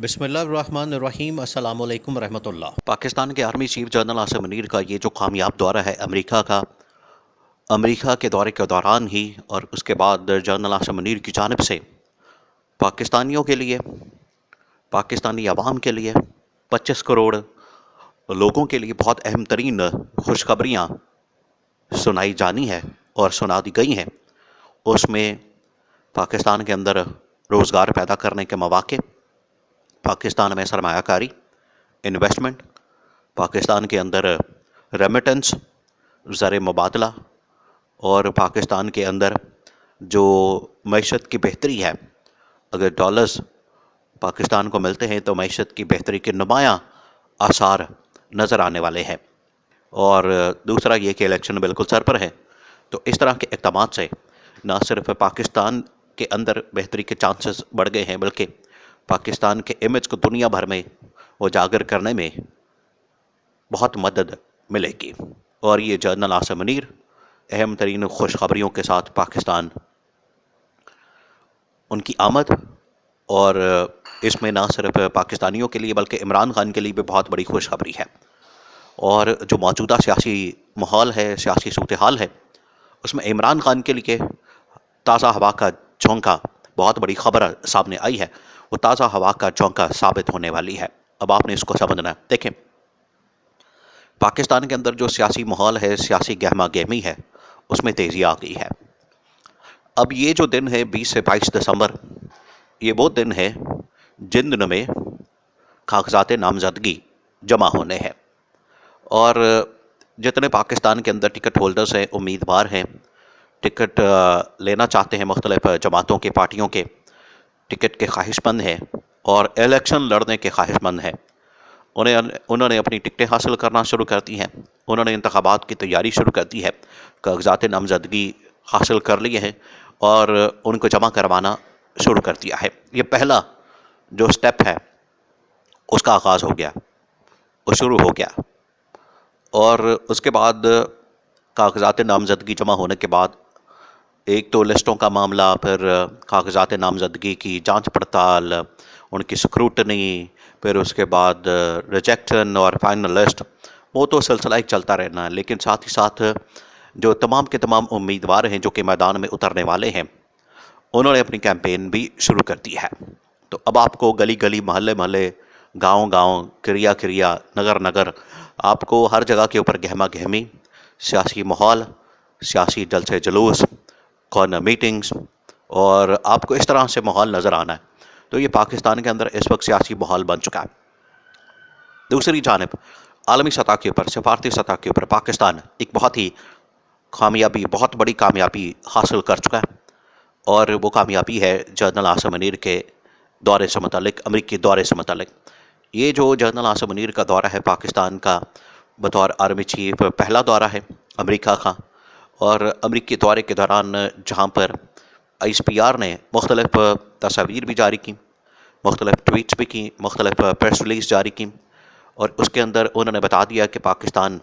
बिस्मिल्लाहिर्रहमानिर्रहीम अस्सलामु अलैकुम रहमतुल्लाह। पाकिस्तान के army chief general Asim Munir का ये जो कामयाब दौरा है अमेरिका का, अमेरिका के दौरे के दौरान ही और उसके बाद जनरल आसिम मुनीर की जानिब से पाकिस्तानियों के लिए, पाकिस्तानी अवाम के लिए, 25 करोड़ लोगों के लिए बहुत अहम तरीन खुशखबरियाँ सुनाई जानी है और सुना दी गई हैं। उसमें पाकिस्तान के अंदर रोज़गार पैदा करने के मौके, पाकिस्तान में सरमायाकारी, इन्वेस्टमेंट, पाकिस्तान के अंदर रेमिटेंस, ज़र मुबादला और पाकिस्तान के अंदर जो मईशत की बेहतरी है, अगर डॉलर्स पाकिस्तान को मिलते हैं तो मईशत की बेहतरी के नुमायाँ आसार नज़र आने वाले हैं। और दूसरा ये कि इलेक्शन बिल्कुल सर पर है, तो इस तरह के इक़दाम से न सिर्फ पाकिस्तान के अंदर बेहतरी के चांसेस बढ़ गए हैं, बल्कि पाकिस्तान के इमेज को दुनिया भर में उजागर करने में बहुत मदद मिलेगी। और ये जनरल आसिम मुनीर अहम तरीन खुशखबरियों के साथ पाकिस्तान, उनकी आमद और इसमें ना सिर्फ पाकिस्तानियों के लिए बल्कि इमरान खान के लिए भी बहुत बड़ी खुशखबरी है। और जो मौजूदा सियासी माहौल है, सियासी सूरत हाल है, उसमें इमरान खान के लिए ताज़ा हवा का झोंका, बहुत बड़ी खबर सामने आई है, वो ताज़ा हवा का झोंका साबित होने वाली है। अब आपने इसको समझना है। देखें, पाकिस्तान के अंदर जो सियासी माहौल है, सियासी गहमा गहमी है, उसमें तेज़ी आ गई है। अब ये जो दिन है 20 से 22 दिसंबर, ये वो दिन है जिन दिनों में कागजात नामजदगी जमा होने हैं। और जितने पाकिस्तान के अंदर टिकट होल्डर्स हैं, उम्मीदवार हैं, टिकट लेना चाहते हैं, मुख्तलिफ जमातों के, पार्टियों के टिकट के ख्वाहिशमंद हैं और इलेक्शन लड़ने के ख्वाहिशमंद हैं, उन्होंने अपनी टिकटें हासिल करना शुरू कर दी हैं। उन्होंने इंतखाबात की तैयारी शुरू कर दी है, कागजात नामजदगी हासिल कर लिए हैं और उनको जमा करवाना शुरू कर दिया है। ये पहला जो स्टेप है उसका आगाज़ हो गया, वो शुरू हो गया। और उसके बाद कागजात नामजदगी जमा होने के बाद एक तो लिस्टों का मामला, फिर कागजात नामजदगी की जांच पड़ताल, उनकी स्क्रूटनी, फिर उसके बाद रिजेक्शन और फाइनल लिस्ट, वो तो सिलसिला एक चलता रहना है। लेकिन साथ ही साथ जो तमाम के तमाम उम्मीदवार हैं जो कि मैदान में उतरने वाले हैं, उन्होंने अपनी कैंपेन भी शुरू कर दी है। तो अब आपको गली गली, मोहल्ले मोहल्ले, गांव गांव, क्रिया क्रिया, नगर नगर, आपको हर जगह के ऊपर गहमा गहमी, सियासी माहौल, सियासी जलसे जुलूस, कॉर्नर मीटिंग्स, और आपको इस तरह से माहौल नज़र आना है। तो ये पाकिस्तान के अंदर इस वक्त सियासी माहौल बन चुका है। दूसरी जानब आलमी सतह के ऊपर, सफारती सतह के ऊपर पाकिस्तान एक बहुत ही कामयाबी, बहुत बड़ी कामयाबी हासिल कर चुका है। और वो कामयाबी है जनरल आसिम मुनीर के दौरे से मुतल्लिक, अमरीकी दौरे से मुतल्लिक। ये जो जनरल आसिम मुनीर का दौरा है पाकिस्तान का, बतौर आर्मी चीफ पहला दौरा है अमरीका का। और अमरीकी दौरे के दौरान जहाँ पर ISPR ने मुख्तलिफ तस्वीर भी जारी की, मुख्तलिफ ट्वीट्स भी की, मुख्तलिफ प्रेस रिलीज जारी की, और उसके अंदर उन्होंने बता दिया कि पाकिस्तान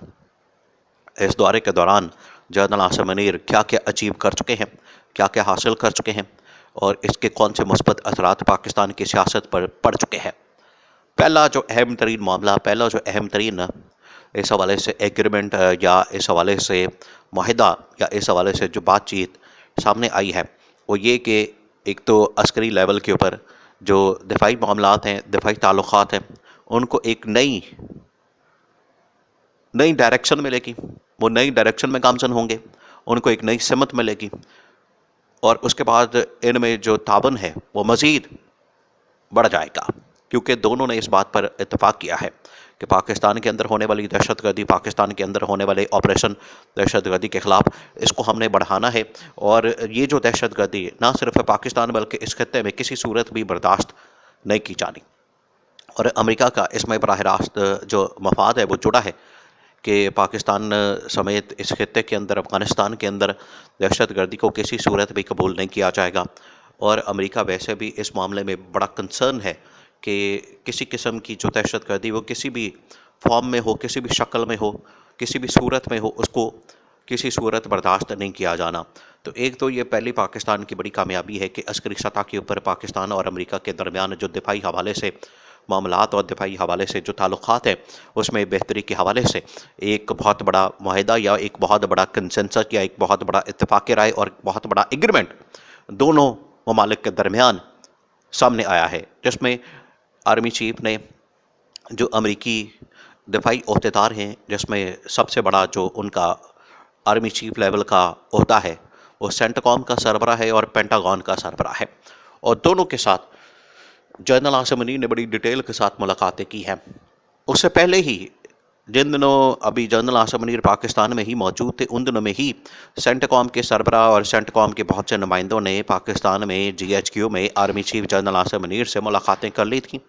इस दौरे के दौरान जनरल आसिम मुनीर क्या क्या अचीव कर चुके हैं, क्या क्या हासिल कर चुके हैं और इसके कौन से मुस्बत असरात पाकिस्तान की सियासत पर पड़ चुके हैं। पहला जो अहम तरीन मामला, पहला जो अहम तरीन इस हवाले से एग्रीमेंट या इस हवाले से माहिदा या इस हवाले से जो बातचीत सामने आई है, वो ये कि एक तो अस्करी लेवल के ऊपर जो दिफाई मामलात हैं, दिफाई ताल्लुकात हैं, उनको एक नई नई डायरेक्शन मिलेगी। वो नई डायरेक्शन में गामजन होंगे, उनको एक नई सिमत मिलेगी। और उसके बाद इनमें जो ताबन है वो मज़ीद बढ़ जाएगा, क्योंकि दोनों ने इस बात पर इत्तेफाक किया है कि पाकिस्तान के अंदर होने वाली दहशतगर्दी, पाकिस्तान के अंदर होने वाले ऑपरेशन दहशतगर्दी के ख़िलाफ़, इसको हमने बढ़ाना है। और ये जो दहशतगर्दी ना सिर्फ पाकिस्तान बल्कि इस खत्ते में किसी सूरत भी बर्दाश्त नहीं की जानी। और अमेरिका का इसमें बराह रास्त जो मफाद है वो जुड़ा है कि पाकिस्तान समेत इस खत्ते के अंदर, अफ़गानिस्तान के अंदर दहशतगर्दी को किसी सूरत भी कबूल नहीं किया जाएगा। और अमेरिका वैसे भी इस मामले में बड़ा कंसर्न है कि किसी किस्म की जो दहशतगर्दी वो किसी भी फॉर्म में हो, किसी भी शक्ल में हो, किसी भी सूरत में हो, उसको किसी सूरत बर्दाश्त नहीं किया जाना। तो एक तो ये पहली पाकिस्तान की बड़ी कामयाबी है कि अस्करी सतह के ऊपर पाकिस्तान और अमेरिका के दरमियान जो दिफाई हवाले से मामलात और दिफाई हवाले से जो ताल्लुकात हैं उसमें बेहतरी के हवाले से एक बहुत बड़ा मुआहदा या एक बहुत बड़ा कंसेंसस या एक बहुत बड़ा इत्तेफाक राय और एक बहुत बड़ा एग्रीमेंट दोनों ममालिक के दरमियान सामने आया है, जिसमें आर्मी चीफ ने जो अमरीकी दिफाई ओहदेदार हैं, जिसमें सबसे बड़ा जो उनका आर्मी चीफ लेवल का ओहदा है वो सेंटकॉम का सरबरा है और पेंटागन का सरबरा है, और दोनों के साथ जनरल आसिम मुनीर ने बड़ी डिटेल के साथ मुलाकातें की हैं। उससे पहले ही जिन दिनों अभी जनरल आसिम मुनीर पाकिस्तान में ही मौजूद थे, उन दिनों में ही सेंटकॉम के सरबरा और सेंटकॉम के बहुत से नुमाइंदों ने पाकिस्तान में GHQ में army chief general Asim Munir से मुलाकातें कर ली थी,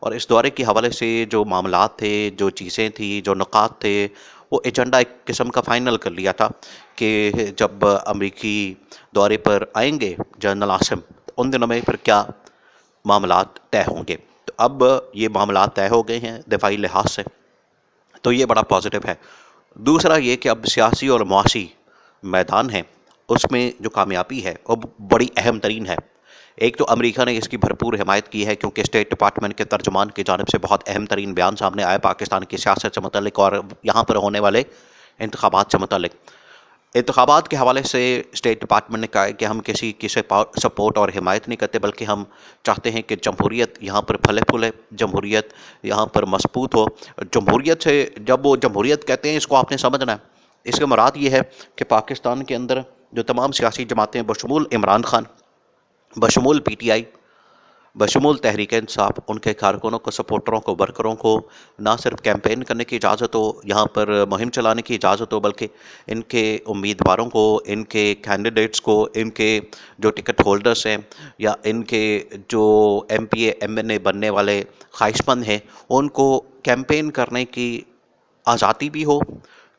और इस दौरे के हवाले से जो मामलात थे, जो चीज़ें थी, जो नुकात थे, वो एजेंडा एक किस्म का फ़ाइनल कर लिया था कि जब अमरीकी दौरे पर आएंगे जनरल आसिम, तो उन दिनों में फिर क्या मामलात तय होंगे। तो अब ये मामलात तय हो गए हैं दिफाई लिहाज से, तो ये बड़ा पॉजिटिव है। दूसरा ये कि अब सियासी और मुआशी मैदान है, उसमें जो कामयाबी है वो बड़ी अहम तरीन है। एक तो अमेरिका ने इसकी भरपूर हिमायत की है, क्योंकि स्टेट डिपार्टमेंट के तर्जुमान की जानिब से बहुत अहम तरीन बयान सामने आया पाकिस्तान की सियासत से मुतल्लिक और यहाँ पर होने वाले इंतखाबात से मुतल्लिक। इंतखाबात के हवाले से स्टेट डिपार्टमेंट ने कहा है कि हम किसी की सपोर्ट और हिमायत नहीं करते, बल्कि हम चाहते हैं कि जमहूरियत यहाँ पर फले फूले, जमहूरियत यहाँ पर मजबूत हो। जमहूरियत से, जब वो जमहूरियत कहते हैं, इसको आपने समझना है, इसका मुराद ये है कि पाकिस्तान के अंदर जो तमाम सियासी जमातें बशमूल इमरान खान, बशमूल PTI, बशमूल तहरीक इंसाफ, उनके कारकुनों को, सपोर्टरों को, वर्करों को ना सिर्फ कैंपेन करने की इजाज़त हो, यहाँ पर मुहिम चलाने की इजाज़त हो, बल्कि इनके उम्मीदवारों को, इनके कैंडिडेट्स को, इनके जो टिकट होल्डर्स हैं या इनके जो MPA MNA बनने वाले ख्वाहिशमंद हैं, उनको कैंपेन करने की आज़ादी भी हो,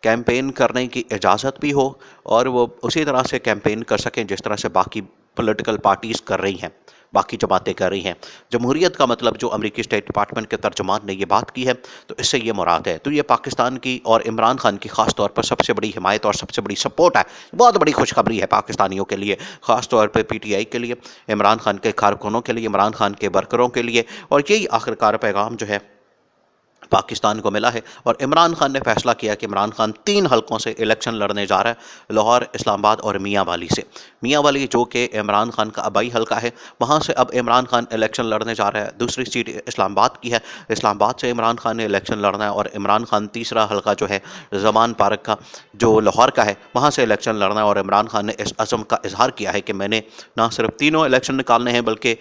कैंपेन करने की इजाज़त भी हो, और वो उसी तरह से कैंपेन कर सकें जिस तरह से बाकी पॉलिटिकल पार्टीज़ कर रही हैं, बाकी जमातें कर रही हैं। जमहूरियत का मतलब जो अमेरिकी स्टेट डिपार्टमेंट के तर्जुमान ने ये बात की है, तो इससे ये मुराद है। तो ये पाकिस्तान की और इमरान खान की ख़ास तौर पर सबसे बड़ी हिमायत और सबसे बड़ी सपोर्ट है। बहुत बड़ी खुशखबरी है पाकिस्तानियों के लिए, ख़ास तौर पर PTI के लिए, इमरान खान के कारकुनों के लिए, इमरान खान के वर्करों के लिए, और यही आखिरकार पैगाम जो है पाकिस्तान को मिला है। और इमरान खान ने फैसला किया कि इमरान खान 3 हलकों से इलेक्शन लड़ने जा रहा है, लाहौर, इस्लामाबाद और मियाँ वाली से। मियाँ वाली जो कि इमरान खान का आबाई हलका है, वहाँ से अब इमरान खान इलेक्शन लड़ने जा रहा है। दूसरी सीट इस्लामाबाद की है, इस्लामाबाद से इमरान खान ने इलेक्शन लड़ना है, और इमरान खान तीसरा हलका जो है जमान पार्क का, जो लाहौर का है, वहाँ से इलेक्शन लड़ना है। और इमरान खान ने इस अज़म का इजहार किया है कि मैंने ना सिर्फ तीनों इलेक्शन निकालने हैं, बल्कि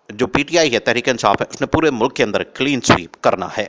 जो PTI है, तहरीक इंसाफ है, उसने पूरे मुल्क के अंदर क्लीन स्वीप करना है।